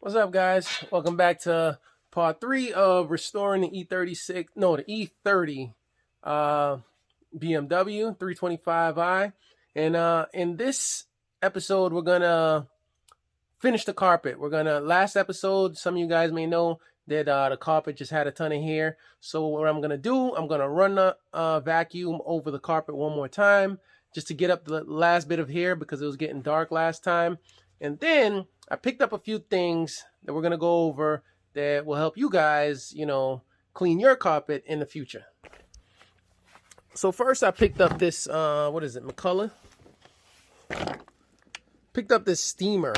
What's up, guys? Welcome back to part 3 of restoring the E30 BMW 325i. And in this episode, we're gonna finish the carpet. Last episode, some of you guys may know that the carpet just had a ton of hair. So what I'm gonna do, I'm gonna run the vacuum over the carpet one more time just to get up the last bit of hair because it was getting dark last time. And then I picked up a few things that we're going to go over that will help you guys, clean your carpet in the future. So first I picked up this, McCullough? Picked up this steamer.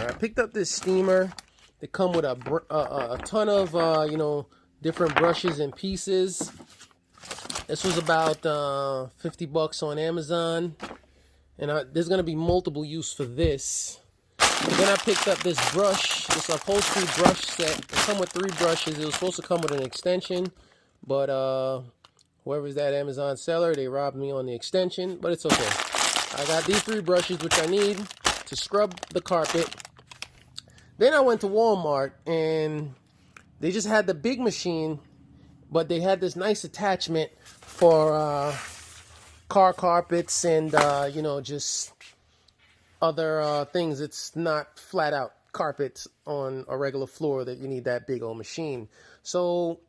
They come with a ton of, different brushes and pieces. This was about $50 on Amazon. And there's going to be multiple use for this. And then I picked up this brush, this upholstery brush set. It come with 3 brushes. It was supposed to come with an extension, but whoever's that Amazon seller, they robbed me on the extension, but it's okay. I got these 3 brushes, which I need to scrub the carpet. Then I went to Walmart, and they just had the big machine, but they had this nice attachment for car carpets and, just other things. It's not flat out carpets on a regular floor that you need that big old machine. So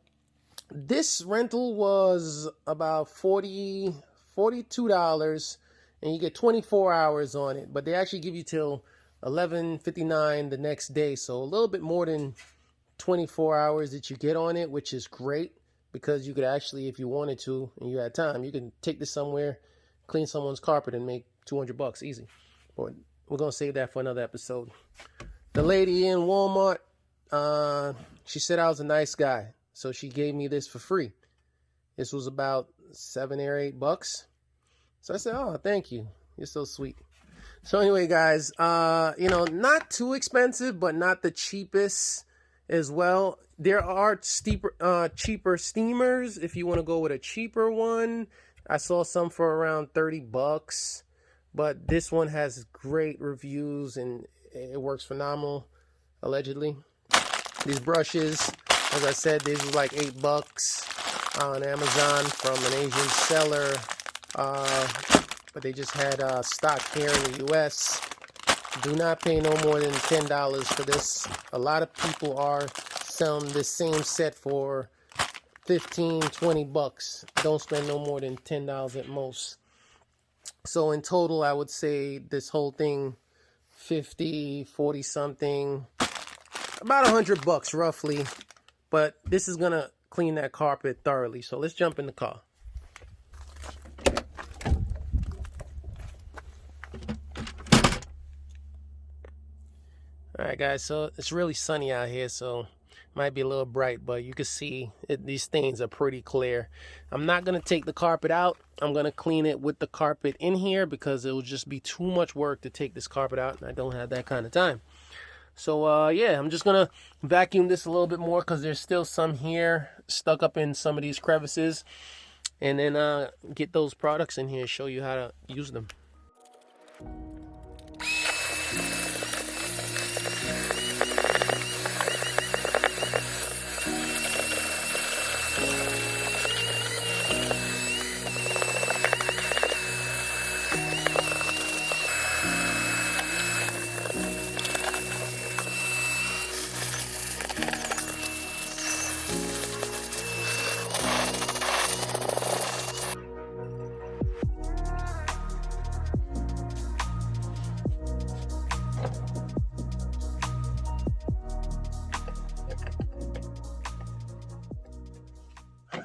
this rental was about $42, and you get 24 hours on it, but they actually give you till 11:59 the next day, so a little bit more than 24 hours that you get on it, which is great because you could actually, if you wanted to and you had time, you can take this somewhere, clean someone's carpet, and make $200 easy. But we're going to save that for another episode. The lady in Walmart, she said I was a nice guy, so she gave me this for free. This was about $7 or $8. So I said, oh, thank you. You're so sweet. So anyway, guys, not too expensive, but not the cheapest as well. There are cheaper steamers if you want to go with a cheaper one. I saw some for around $30. But this one has great reviews and it works phenomenal, allegedly. These brushes, as I said, these were like $8 on Amazon from an Asian seller. But they just had stock here in the US. Do not pay no more than $10 for this. A lot of people are selling this same set for $15, $20. Don't spend no more than $10 at most. So in total, I would say this whole thing, 50, 40 something, about $100 roughly. But this is going to clean that carpet thoroughly. So let's jump in the car. All right, guys, so it's really sunny out here, so might be a little bright, but you can see these stains are pretty clear. I'm not going to take the carpet out. I'm going to clean it with the carpet in here because it will just be too much work to take this carpet out, and I don't have that kind of time. So, yeah, I'm just going to vacuum this a little bit more because there's still some hair stuck up in some of these crevices. And then get those products in here and show you how to use them.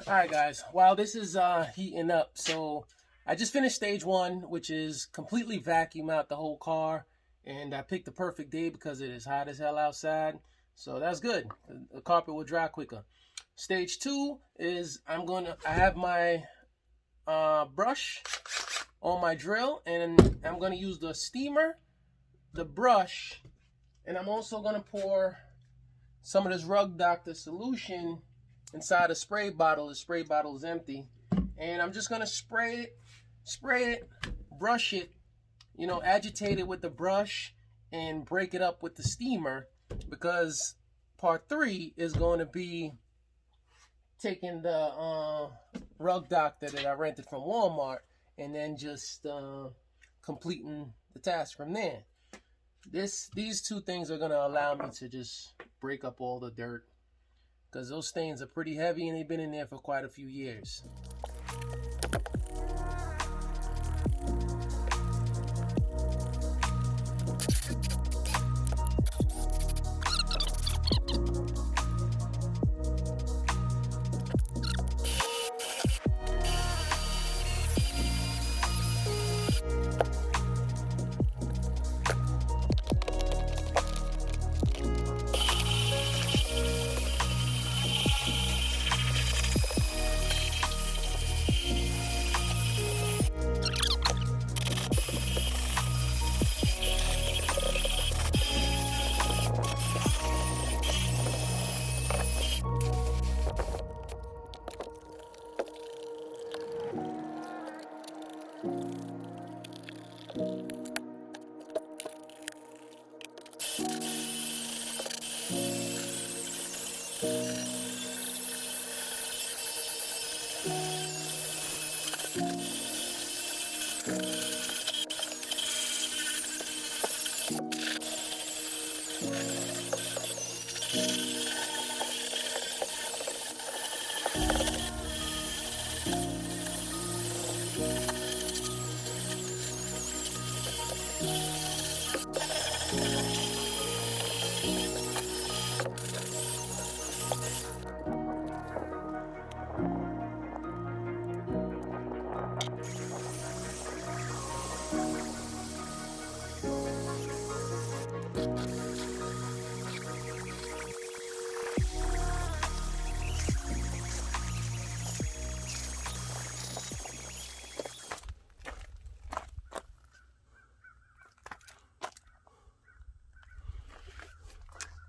Alright, guys, while this is heating up, so I just finished stage 1, which is completely vacuum out the whole car, and I picked the perfect day because it is hot as hell outside, so that's good. The carpet will dry quicker. Stage 2 is I have my brush on my drill, and I'm going to use the steamer, the brush, and I'm also going to pour some of this Rug Doctor solution inside a spray bottle. The spray bottle is empty, and I'm just gonna spray it, brush it, agitate it with the brush and break it up with the steamer, because part 3 is going to be taking the rug doctor that I rented from Walmart and then just completing the task from there. These two things are going to allow me to just break up all the dirt, because those stains are pretty heavy and they've been in there for quite a few years.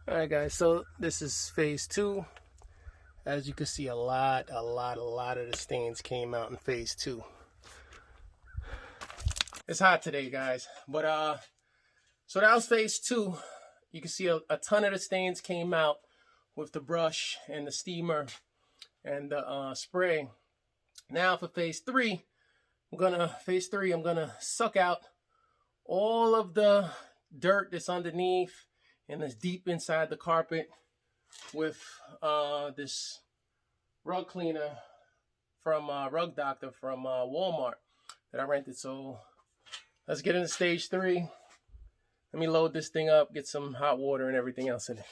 Alright guys, so this is phase 2. As you can see, a lot of the stains came out in phase 2. It's hot today, guys, but so that was phase 2. You can see a ton of the stains came out with the brush and the steamer and the spray. Now for phase 3, I'm gonna suck out all of the dirt that's underneath and it's deep inside the carpet with this rug cleaner from Rug Doctor from Walmart that I rented. So let's get into stage 3. Let me load this thing up, get some hot water and everything else in it.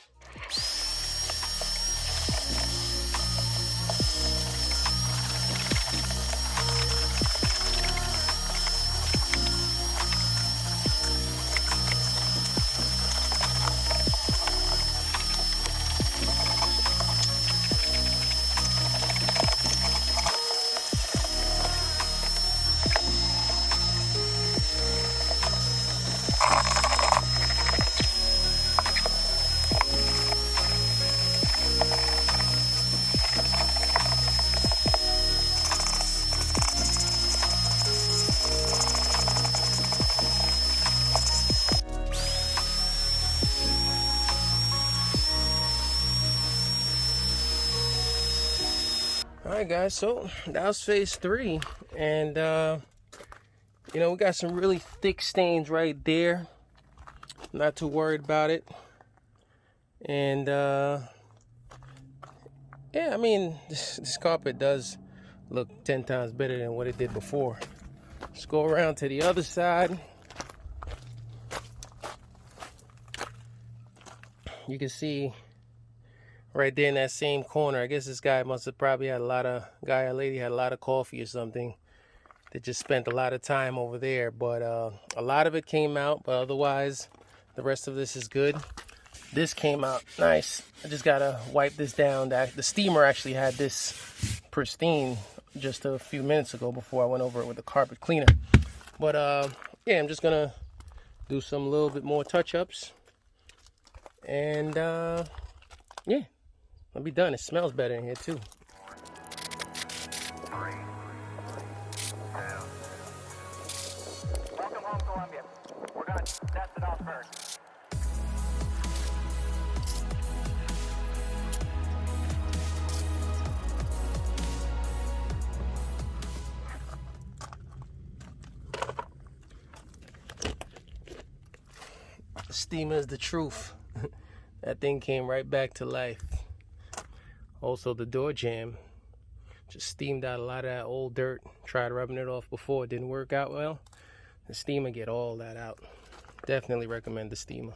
Alright guys, so that was phase 3, and you know, we got some really thick stains right there. Not too worried about it. And yeah, I mean, this carpet does look 10 times better than what it did before. Let's go around to the other side. You can see right there in that same corner, I guess this guy must have probably had guy or lady had a lot of coffee or something. They just spent a lot of time over there, but a lot of it came out, but otherwise the rest of this is good. This came out nice. I just gotta wipe this down. The steamer actually had this pristine just a few minutes ago before I went over it with the carpet cleaner. But yeah, I'm just gonna do some little bit more touch-ups, and yeah, I'll be done. It smells better in here too. Welcome home, Columbia. We're gonna test it out first. steamer is the truth. That thing came right back to life. Also, the door jamb just steamed out a lot of that old dirt. Tried rubbing it off before, it didn't work out well. The steamer get all that out. Definitely recommend the steamer.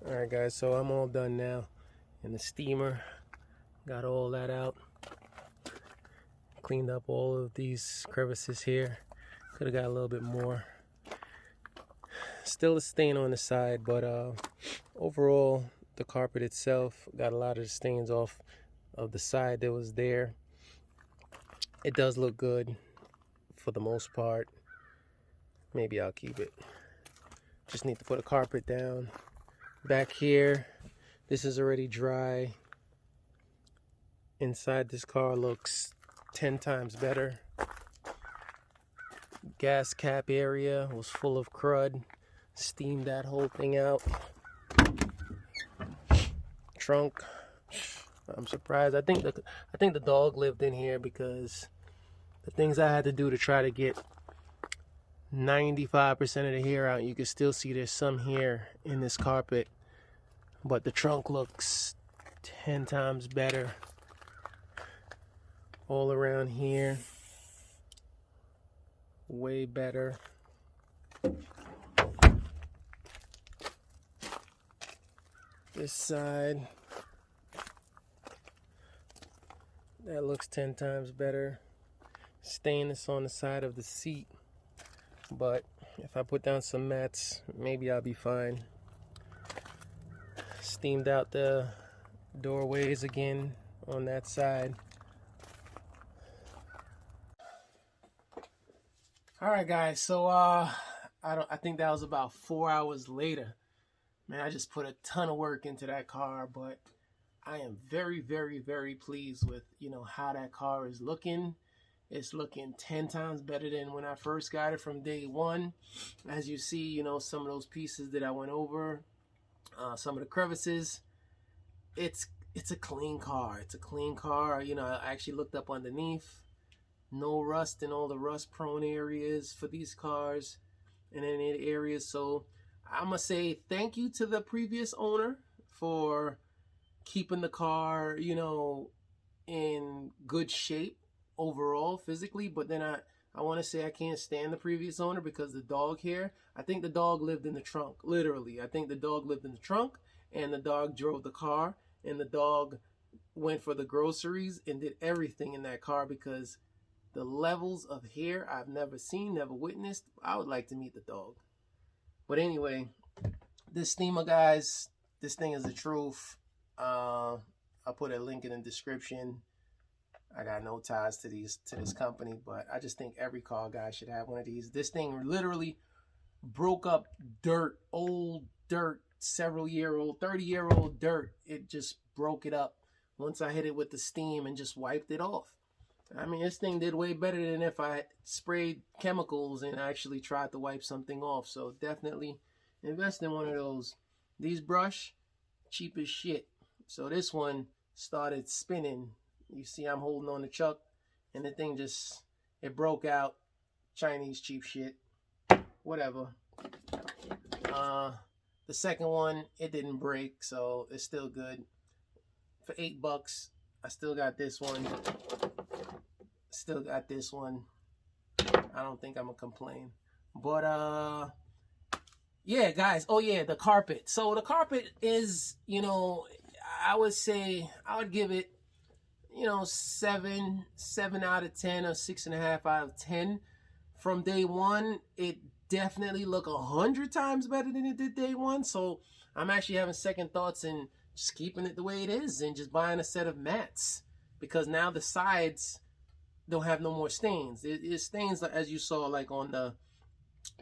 Alright guys, so I'm all done now. And the steamer got all that out. Cleaned up all of these crevices here. Could have got a little bit more. Still a stain on the side, but overall the carpet itself got a lot of the stains off of the side that was there. It does look good for the most part. Maybe I'll keep it. Just need to put a carpet down. Back here, this is already dry. Inside this car looks 10 times better. Gas cap area was full of crud. Steamed that whole thing out. Trunk, I'm surprised. I think the dog lived in here because the things I had to do to try to get 95% of the hair out, you can still see there's some hair in this carpet, but the trunk looks 10 times better. All around here, way better. This side, that looks 10 times better. Stain is on the side of the seat, but if I put down some mats, maybe I'll be fine. Steamed out the doorways again on that side. All right, guys. So I think that was about 4 hours later. Man, I just put a ton of work into that car, but I am very, very, very pleased with, how that car is looking. It's looking 10 times better than when I first got it from day one. As you see, some of those pieces that I went over, some of the crevices. It's a clean car. It's a clean car. I actually looked up underneath. No rust in all the rust-prone areas for these cars and any areas. So I'm going to say thank you to the previous owner for keeping the car, in good shape overall physically. But then I want to say I can't stand the previous owner because the dog here, I think the dog lived in the trunk, literally. I think the dog lived in the trunk and the dog drove the car and the dog went for the groceries and did everything in that car because the levels of hair I've never seen, never witnessed. I would like to meet the dog. But anyway, this steamer, guys, this thing is the truth. I'll put a link in the description. I got no ties to this company, but I just think every car guy should have one of these. This thing literally broke up dirt, old dirt, several-year-old, 30-year-old dirt. It just broke it up once I hit it with the steam and just wiped it off. I mean, this thing did way better than if I sprayed chemicals and actually tried to wipe something off. So definitely invest in one of those. These brush, cheap as shit. So this one started spinning. You see I'm holding on the chuck and the thing it broke out. Chinese cheap shit. Whatever. The second one, it didn't break, so it's still good. For $8, I still got this one. Still got this one. I don't think I'm gonna complain. But yeah, guys. Oh yeah, the carpet. So the carpet is, I would say I would give it, 7 out of 10 or 6.5 out of 10. From day one, it definitely looked 100 times better than it did day one. So I'm actually having second thoughts and just keeping it the way it is and just buying a set of mats. because now the sides don't have no more stains. It stains, as you saw, like on the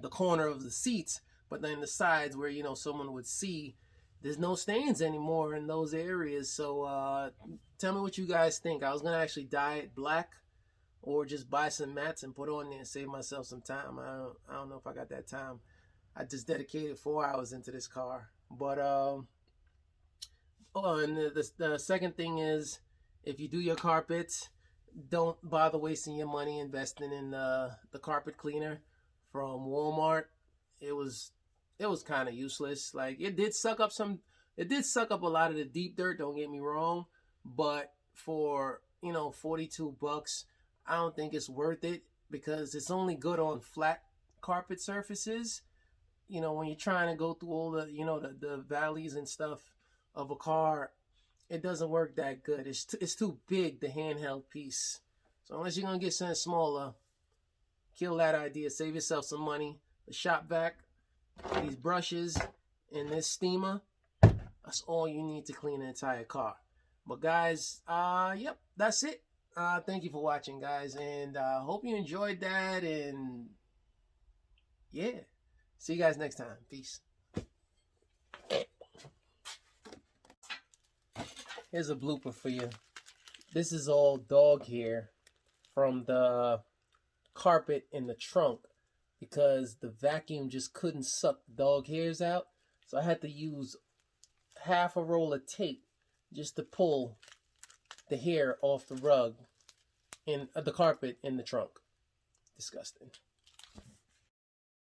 corner of the seats, but then the sides where, you know, someone would see, there's no stains anymore in those areas. So tell me what you guys think. I was gonna actually dye it black or just buy some mats and put on there and save myself some time. I don't know if I got that time. I just dedicated 4 hours into this car. But and the second thing is, if you do your carpets, don't bother wasting your money investing in the carpet cleaner from Walmart. It was kind of useless. Like, it did suck up a lot of the deep dirt, don't get me wrong, but for, you know, 42 bucks, I don't think it's worth it, because it's only good on flat carpet surfaces. You know, when you're trying to go through all the, you know, the valleys and stuff of a car, it doesn't work that good. It's too big, the handheld piece. So unless you're gonna get something smaller, kill that idea. Save yourself some money. The shop vac, these brushes, and this steamer, that's all you need to clean an entire car. But guys, yep, that's it. Thank you for watching, guys, and hope you enjoyed that. And yeah, see you guys next time. Peace. Here's a blooper for you. This is all dog hair from the carpet in the trunk, because the vacuum just couldn't suck the dog hairs out. So I had to use half a roll of tape just to pull the hair off the rug in the carpet in the trunk. Disgusting.